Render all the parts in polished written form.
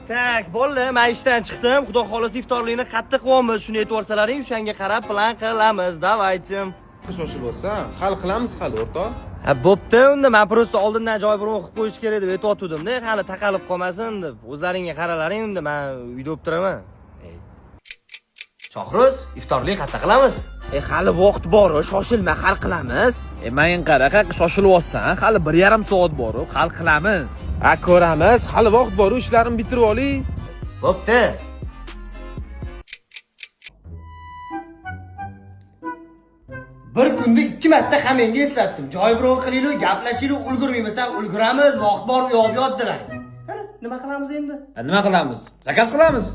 Tak, bo'ldi, men ishdan chiqdim. Xudo xolisa iftorlikni qattiq qilamiz. Shuni aytib yuborsalaring, o'shanga qarab plan qilamiz. Davaytim. Shoshilyapsan. Hal qilamiz hali, o'rtoq. Ha, bo'pti, unda men prosta oldindan joy bir o'qib qo'yish kerak deb aytayotgandim-da, hali taqalib qolmasin deb. O'zlaringga qaralaring, unda men uyda o'tirib turaman. Shohruz, iftorlik qattiq qilamiz. Hali vaqt bor, shoshilma, hal qilamiz. Men qaraqa shoshilyapsan, hali 1,5 soat bor, hal qilamiz. Ha, ko'ramiz. Hali vaqt bor, ishlarimni bitirib oling. Bo'pti. Bir kunda 2 marta hammaga eslatdim. Joy bir qilaylik, gaplashaylik, ulgurmaymisan, ulguramiz, vaqt bor, yo'q yoddilaring. Qani, nima qilamiz endi? Nima qilamiz? Zakaz qilamiz.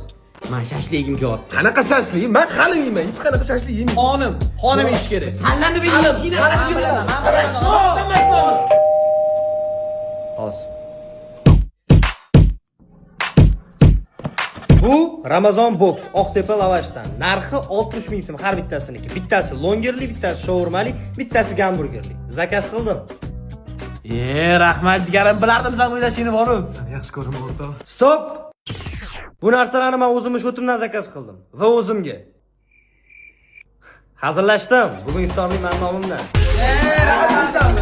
Men shashligim kelyapti. Qanaqa shashlik? Men hali yeyman. Hech qanaqa shashlik yeyman. Xonim ish kerak. Sanlarni bilishini Hozir. Bu Ramazon box Oqtepa lavashdan. Narxi 60 ming so'm har bittasiniki. Bittasi longerli, bittasi shaurmali, bittasi gamburgerli. Zakaz qildim. Rahmat jigarim, bilardim sen o'ylashingni borib. Sen yaxshi ko'raman o'rtoq. Stop! Bu narsalarni men o'zim shotimdan zakaz qildim va o'zimga. Hazırlashdim. Bugun iftorlik men nomimdan. Rahmat.